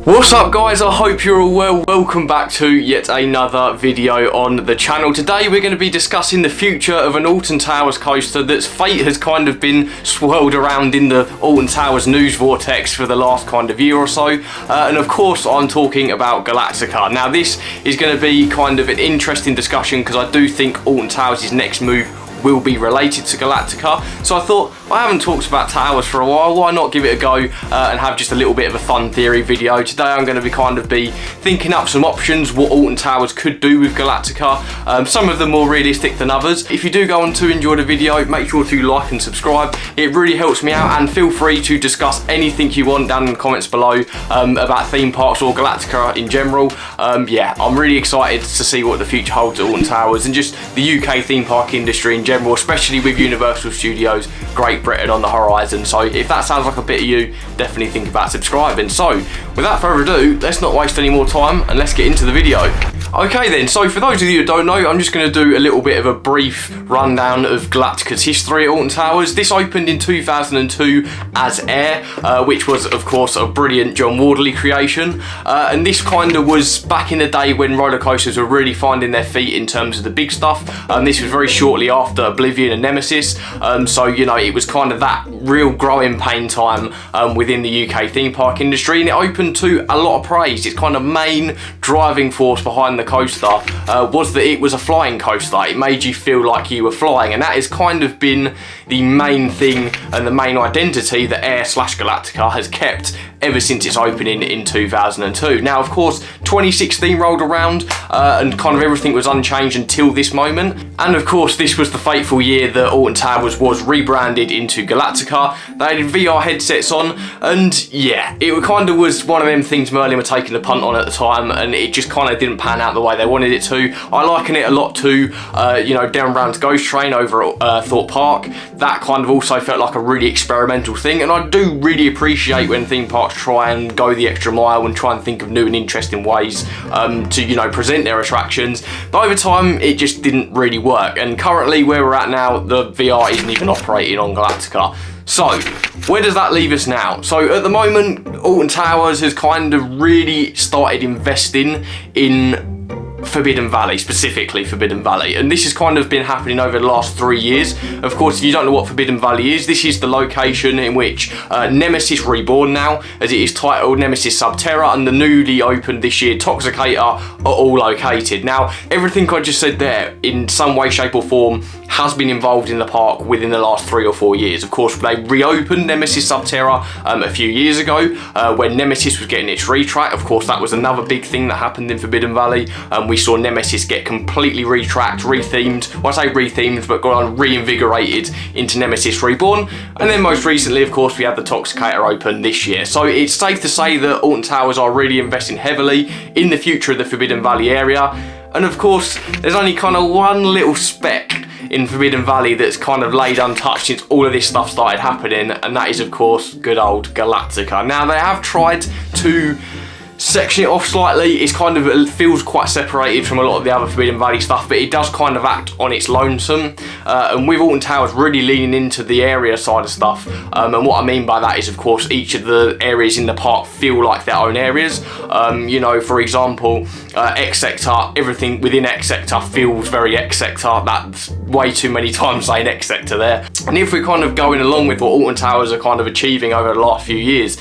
What's up guys, I hope you're all well. Welcome back to yet another video on the channel. Today we're going to be discussing the future of an Alton Towers coaster that's fate has kind of been swirled around in the Alton Towers news vortex for the last kind of year or so. And of course I'm talking about Galactica. Now this is going to be kind of an interesting discussion because I do think Alton Towers' next move will be related to Galactica. So I thought, I haven't talked about towers for a while, why not give it a go and have just a little bit of a fun theory video. Today I'm going to be thinking up some options what Alton Towers could do with Galactica. Some of them more realistic than others. If you do go on to enjoy the video, make sure to like and subscribe. It really helps me out, and feel free to discuss anything you want down in the comments below about theme parks or Galactica in general. Yeah, I'm really excited to see what the future holds at Alton Towers and just the UK theme park industry in general, especially with Universal Studios Great Britain on the horizon. So if that sounds like a bit of you, definitely think about subscribing. So without further ado, let's not waste any more time and let's get into the video. Okay then, so for those of you who don't know, I'm just going to do a little bit of a brief rundown of Galactica's history at Alton Towers. This opened in 2002 as Air, which was of course a brilliant John Wardley creation, and this kind of was back in the day when roller coasters were really finding their feet in terms of the big stuff. This was very shortly after Oblivion and Nemesis, so you know, it was kind of that real growing pain time within the UK theme park industry, and it opened to a lot of praise. Its kind of main driving force behind the coaster was that it was a flying coaster. It made you feel like you were flying, and that has kind of been the main thing and the main identity that Air/Galactica has kept ever since its opening in 2002. Now of course 2016 rolled around and kind of everything was unchanged until this moment, and of course this was the fateful year that Alton Towers was rebranded into Galactica. They had VR headsets on, and yeah, it kind of was one of them things Merlin were taking the punt on at the time, and it just kind of didn't pan out the way they wanted it to. I liken it a lot to you know, Dan Brown's Ghost Train over at Thorpe Park. That kind of also felt like a really experimental thing, and I do really appreciate when theme parks try and go the extra mile and try and think of new and interesting ways to, you know, present their attractions, but over time it just didn't really work, and currently where we're at now, the VR isn't even operating on Galactica. So where does that leave us now? So at the moment Alton Towers has kind of really started investing in Forbidden Valley, specifically Forbidden Valley, and this has kind of been happening over the last 3 years. Of course, if you don't know what Forbidden Valley is, this is the location in which Nemesis Reborn, now as it is titled, Nemesis Subterra, and the newly opened this year Toxicator are all located. Now everything I just said there in some way, shape or form has been involved in the park within the last 3 or 4 years. Of course, they reopened Nemesis Subterra a few years ago when Nemesis was getting its retrack. Of course, that was another big thing that happened in Forbidden Valley. We saw Nemesis get completely retracked, rethemed. Well, I say rethemed, but got on reinvigorated into Nemesis Reborn. And then most recently, of course, we had the Toxicator open this year. So it's safe to say that Alton Towers are really investing heavily in the future of the Forbidden Valley area. And of course, there's only kind of one little speck in Forbidden Valley that's kind of laid untouched since all of this stuff started happening, and that is of course good old Galactica. Now they have tried to section it off slightly. It's kind of, it feels quite separated from a lot of the other Forbidden Valley stuff, but it does kind of act on its lonesome, and with Alton Towers really leaning into the area side of stuff, and what I mean by that is of course each of the areas in the park feel like their own areas. You know, for example, X Sector, everything within X Sector feels very X Sector. That's way too many times saying X Sector there. And if we're kind of going along with what Alton Towers are kind of achieving over the last few years,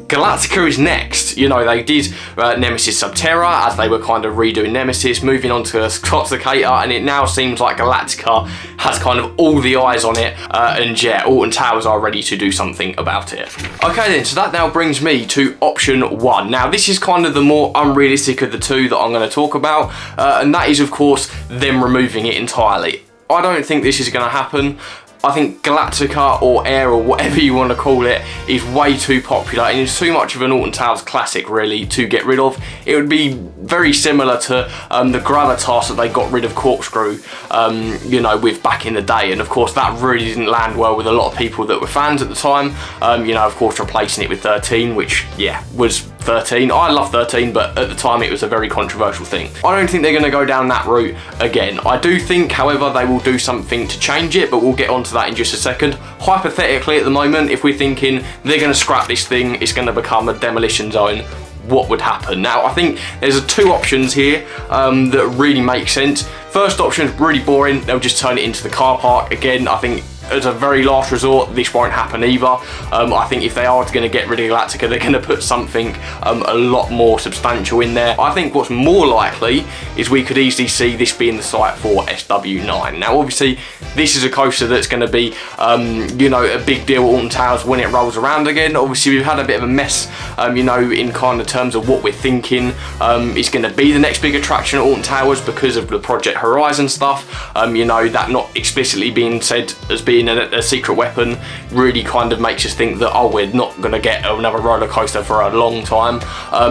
Galactica is next. You know, they did Nemesis Subterra as they were kind of redoing Nemesis, moving on to Toxicator, and it now seems like Galactica has kind of all the eyes on it, and yeah, Alton Towers are ready to do something about it. Okay then, so that now brings me to option one. Now this is kind of the more unrealistic of the two that I'm going to talk about, and that is of course them removing it entirely. I don't think this is going to happen. I think Galactica or Air or whatever you want to call it is way too popular, and it's too much of an Alton Towers classic really to get rid of. It would be very similar to the Gravitas that they got rid of Corkscrew, you know, with back in the day, and of course that really didn't land well with a lot of people that were fans at the time. You know, of course replacing it with 13, which yeah, was 13. I love 13, but at the time it was a very controversial thing. I don't think they're going to go down that route again. I do think, however, they will do something to change it, but we'll get onto that in just a second. Hypothetically, at the moment, if we're thinking they're going to scrap this thing, it's going to become a demolition zone, what would happen. Now, I think there's two options here that really make sense. First option is really boring. They'll just turn it into the car park. Again, I think as a very last resort, this won't happen either. I think if they are going to get rid of Galactica, they're going to put something a lot more substantial in there. I think what's more likely is we could easily see this being the site for SW9. Now, obviously, this is a coaster that's going to be, you know, a big deal at Alton Towers when it rolls around again. Obviously, we've had a bit of a mess, you know, in kind of terms of what we're thinking is going to be the next big attraction at Alton Towers because of the Project Horizon stuff. You know, that not explicitly being said as being a secret weapon really kind of makes us think that, oh, we're not going to get another roller coaster for a long time.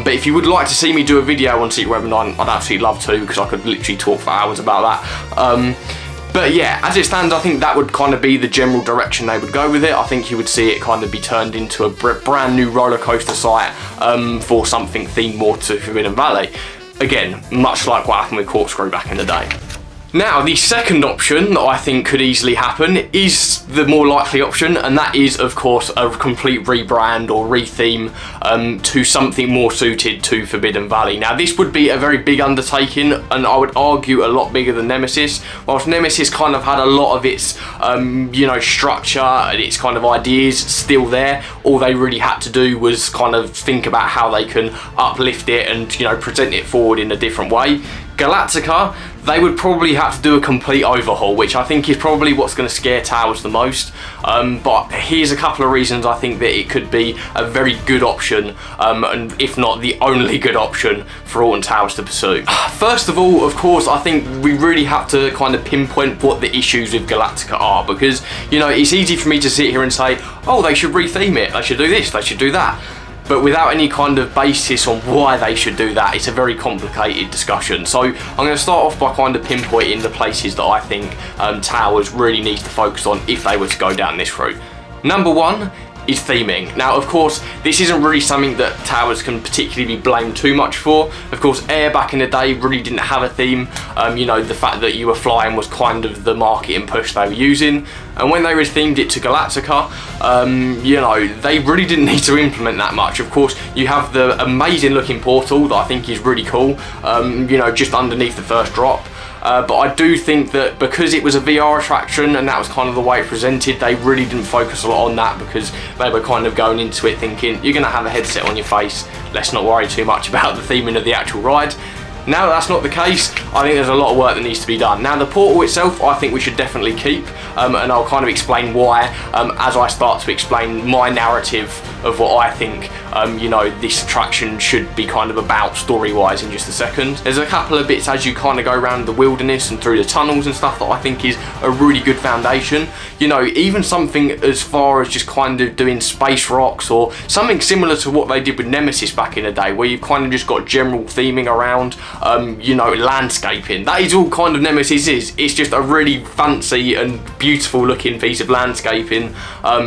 But if you would like to see me do a video on Secret Weapon 9, I'd absolutely love to, because I could literally talk for hours about that. But yeah, as it stands, I think that would kind of be the general direction they would go with it. I think you would see it kind of be turned into a brand new roller coaster site for something themed more to Forbidden Valley. Again, much like what happened with Corkscrew back in the day. Now, the second option that I think could easily happen is the more likely option, and that is, of course, a complete rebrand or retheme to something more suited to Forbidden Valley. Now, this would be a very big undertaking, and I would argue a lot bigger than Nemesis. Whilst Nemesis kind of had a lot of its, you know, structure and its kind of ideas still there, all they really had to do was kind of think about how they can uplift it and, you know, present it forward in a different way. Galactica, they would probably have to do a complete overhaul, which I think is probably what's going to scare Towers the most. But here's a couple of reasons I think that it could be a very good option, and if not the only good option for Alton Towers to pursue. First of all, of course, I think we really have to kind of pinpoint what the issues with Galactica are, because, you know, it's easy for me to sit here and say, oh, they should retheme it, they should do this, they should do that. But without any kind of basis on why they should do that, it's a very complicated discussion. So I'm going to start off by kind of pinpointing the places that I think Towers really needs to focus on if they were to go down this route. Number one is theming. Now, of course, this isn't really something that Towers can particularly be blamed too much for. Of course, Air back in the day really didn't have a theme. You know, the fact that you were flying was kind of the marketing push they were using. And when they rethemed it to Galactica, you know, they really didn't need to implement that much. Of course, you have the amazing looking portal that I think is really cool, you know, just underneath the first drop. But I do think that because it was a VR attraction and that was kind of the way it presented, they really didn't focus a lot on that, because they were kind of going into it thinking, you're going to have a headset on your face, let's not worry too much about the theming of the actual ride. Now that that's not the case, I think there's a lot of work that needs to be done. Now, the portal itself, I think we should definitely keep, and I'll kind of explain why as I start to explain my narrative of what I think, you know, this attraction should be kind of about story-wise in just a second. There's a couple of bits as you kind of go around the wilderness and through the tunnels and stuff that I think is a really good foundation. You know, even something as far as just kind of doing space rocks or something similar to what they did with Nemesis back in the day, where you've kind of just got general theming around, you know, landscaping. That is all kind of Nemesis is. It's just a really fancy and beautiful looking piece of landscaping,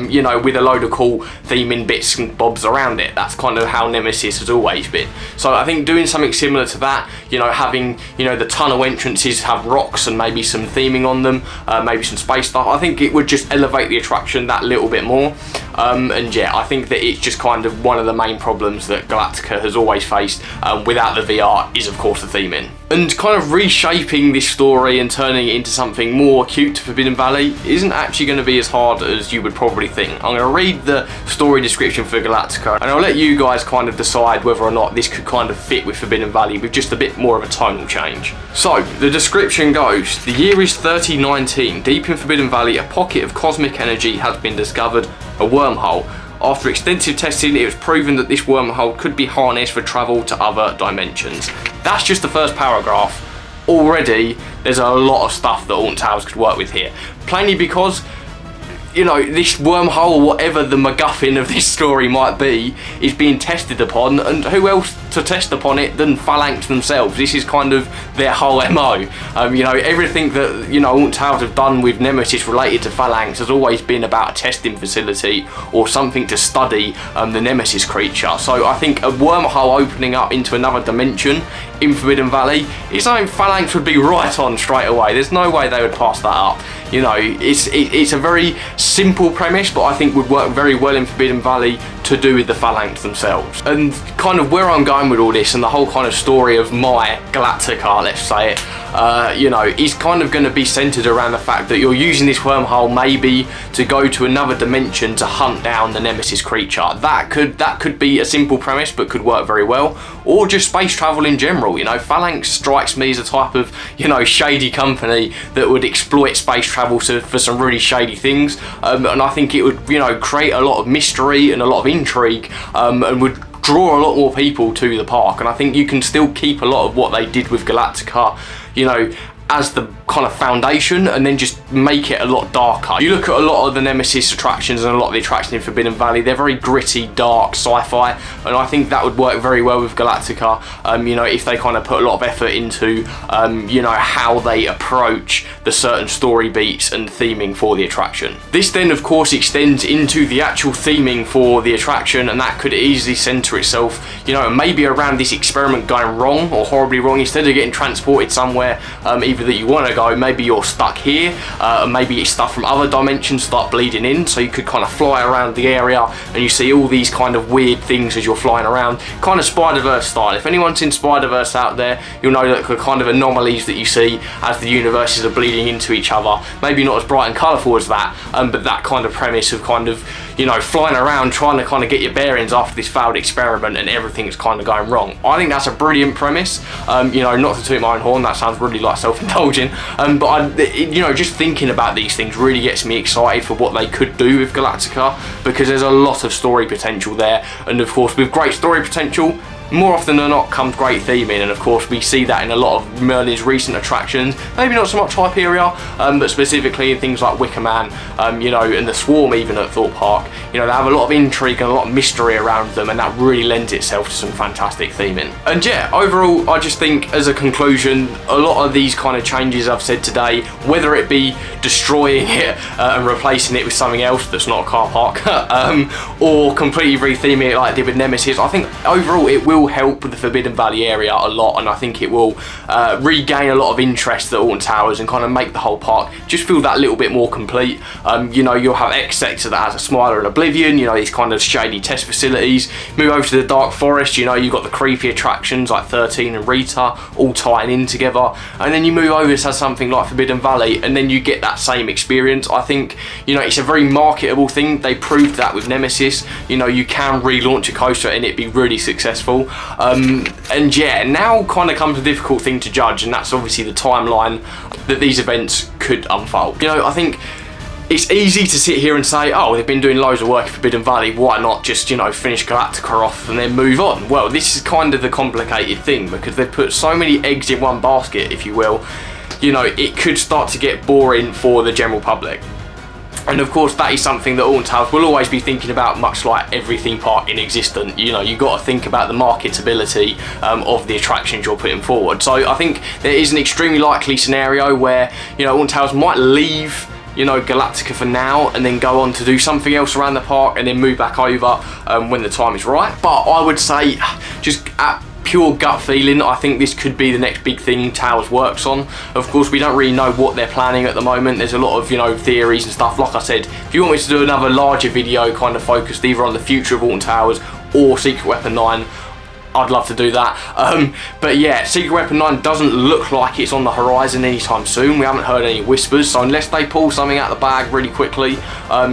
you know, with a load of cool theming bits and bobs around it. That's kind of how Nemesis has always been. So I think doing something similar to that, you know, having, you know, the tunnel entrances have rocks and maybe some theming on them, maybe some space stuff, I think it would just elevate the attraction that little bit more. And yeah, I think that it's just kind of one of the main problems that Galactica has always faced without the VR is, of course, the theming. And kind of reshaping this story and turning it into something more acute to Forbidden Valley isn't actually going to be as hard as you would probably think. I'm going to read the story description for Galactica, and I'll let you guys kind of decide whether or not this could kind of fit with Forbidden Valley with just a bit more of a tonal change. So, the description goes, the year is 3019. Deep in Forbidden Valley, a pocket of cosmic energy has been discovered, a wormhole. After extensive testing, it was proven that this wormhole could be harnessed for travel to other dimensions. That's just the first paragraph. Already, there's a lot of stuff that Alton Towers could work with here. Plainly because, you know, this wormhole, or whatever the MacGuffin of this story might be, is being tested upon, and who else to test upon it than Phalanx themselves? This is kind of their whole MO. You know, everything that, you know, Alton Towers have done with Nemesis related to Phalanx has always been about a testing facility or something to study the Nemesis creature. So I think a wormhole opening up into another dimension in Forbidden Valley is something Phalanx would be right on straight away. There's no way they would pass that up. You know, it's a very simple premise, but I think would work very well in Forbidden Valley to do with the Phalanx themselves. And kind of where I'm going with all this and the whole kind of story of my Galactica, let's say it, you know, is kind of going to be centered around the fact that you're using this wormhole maybe to go to another dimension to hunt down the Nemesis creature. That could be a simple premise, but could work very well. Or just space travel in general. You know, Phalanx strikes me as a type of, you know, shady company that would exploit space travel for some really shady things. And I think it would, you know, create a lot of mystery and a lot of intrigue, and would draw a lot more people to the park. And I think you can still keep a lot of what they did with Galactica, you know, as the kind of foundation, and then just make it a lot darker. You look at a lot of the Nemesis attractions and a lot of the attractions in Forbidden Valley, they're very gritty, dark, sci-fi, and I think that would work very well with Galactica, you know, if they kind of put a lot of effort into, you know, how they approach the certain story beats and theming for the attraction. This then, of course, extends into the actual theming for the attraction, and that could easily center itself, you know, maybe around this experiment going wrong or horribly wrong. Instead of getting transported somewhere, either that you want to go, maybe you're stuck here, maybe stuff from other dimensions start bleeding in, so you could kind of fly around the area and you see all these kind of weird things as you're flying around, kind of Spider-Verse style. If anyone's seen Spider-Verse out there, you'll know that the kind of anomalies that you see as the universes are bleeding into each other, maybe not as bright and colourful as that, but that kind of premise of kind of, you know, flying around trying to kind of get your bearings after this failed experiment and everything's kind of going wrong. I think that's a brilliant premise. You know, not to toot my own horn, that sounds really like self-indulgent, but you know, just thinking about these things really gets me excited for what they could do with Galactica, because there's a lot of story potential there, and of course with great story potential, more often than not comes great theming, and of course we see that in a lot of Merlin's recent attractions, maybe not so much Hyperia, but specifically in things like Wicker Man, you know, and the Swarm even at Thorpe Park. You know, they have a lot of intrigue and a lot of mystery around them, and that really lends itself to some fantastic theming. And yeah, overall I just think as a conclusion, a lot of these kind of changes I've said today, whether it be destroying it and replacing it with something else that's not a car park, or completely retheming it like I did with Nemesis, I think overall it will help with the Forbidden Valley area a lot, and I think it will regain a lot of interest at Alton Towers and kind of make the whole park just feel that little bit more complete. You know, you'll have X sector that has a Smiler and Oblivion, you know, these kind of shady test facilities. Move over to the Dark Forest, you know, you've got the creepy attractions like 13 and Rita all tying in together, and then you move over to something like Forbidden Valley and then you get that same experience. I think, you know, it's a very marketable thing. They proved that with Nemesis. You know, you can relaunch a coaster and it be really successful. And yeah, now kind of comes a difficult thing to judge, and that's obviously the timeline that these events could unfold. You know, I think it's easy to sit here and say, oh, they've been doing loads of work in Forbidden Valley, why not just, you know, finish Galactica off and then move on? Well, this is kind of the complicated thing, because they've put so many eggs in one basket, if you will. You know, it could start to get boring for the general public. And of course that is something that Alton Towers will always be thinking about, much like every theme park in existence. You know, you've got to think about the marketability of the attractions you're putting forward. So I think there is an extremely likely scenario where, you know, Alton Towers might leave, you know, Galactica for now and then go on to do something else around the park and then move back over when the time is right. But I would say, just at pure gut feeling, I think this could be the next big thing Towers works on. Of course, we don't really know what they're planning at the moment. There's a lot of, you know, theories and stuff. Like I said, if you want me to do another larger video kind of focused either on the future of Alton Towers or Secret Weapon 9, I'd love to do that. But yeah, Secret Weapon 9 doesn't look like it's on the horizon anytime soon. We haven't heard any whispers, so unless they pull something out of the bag really quickly,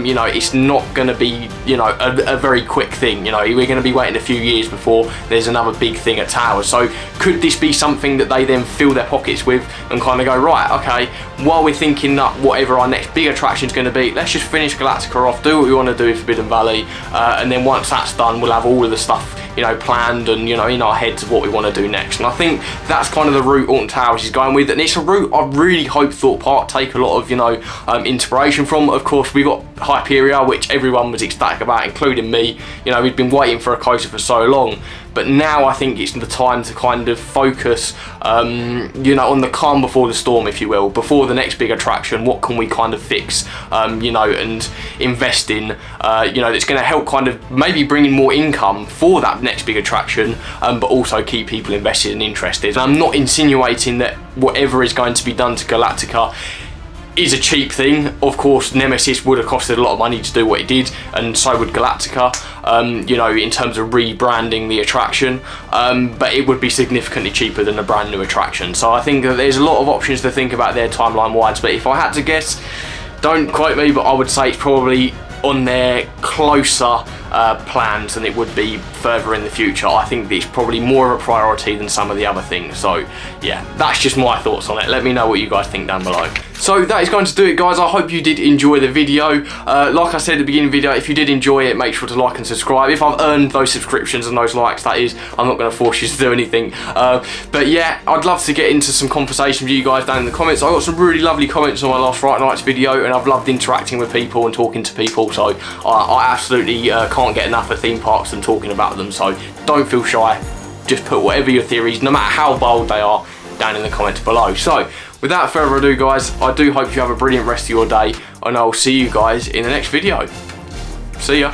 you know, it's not going to be, you know, a very quick thing. You know, we're going to be waiting a few years before there's another big thing at Towers. So could this be something that they then fill their pockets with and kind of go, right, okay, while we're thinking that whatever our next big attraction is going to be, let's just finish Galactica off, do what we want to do with Forbidden Valley, and then once that's done, we'll have all of the stuff, you know, planned and, you know, in our heads of what we want to do next. And I think that's kind of the route Alton Towers is going with, and it's a route I really hope Thorpe Park take a lot of, you know, inspiration from. Of course, we've got Hyperia, which everyone was ecstatic about, including me. You know, we've been waiting for a coaster for so long, but now I think it's the time to kind of focus, you know, on the calm before the storm, if you will. Before the next big attraction, what can we kind of fix, you know, and invest in, you know, that's going to help kind of maybe bring in more income for that next big attraction, but also keep people invested and interested. And I'm not insinuating that whatever is going to be done to Galactica is a cheap thing. Of course, Nemesis would have costed a lot of money to do what it did, and so would Galactica, you know, in terms of rebranding the attraction, but it would be significantly cheaper than a brand new attraction. So I think that there's a lot of options to think about there timeline-wise, but if I had to guess, don't quote me, but I would say it's probably on their closer plans than it would be further in the future. I think it's probably more of a priority than some of the other things. So yeah, that's just my thoughts on it. Let me know what you guys think down below. So that is going to do it, guys. I hope you did enjoy the video. Like I said at the beginning of the video, if you did enjoy it, make sure to like and subscribe. If I've earned those subscriptions and those likes, that is, I'm not going to force you to do anything. But yeah, I'd love to get into some conversation with you guys down in the comments. I got some really lovely comments on my last Friday night's video, and I've loved interacting with people and talking to people. So I absolutely can't get enough of theme parks and talking about them. So don't feel shy. Just put whatever your theories, no matter how bold they are, down in the comments below. So without further ado, guys, I do hope you have a brilliant rest of your day, and I'll see you guys in the next video. See ya.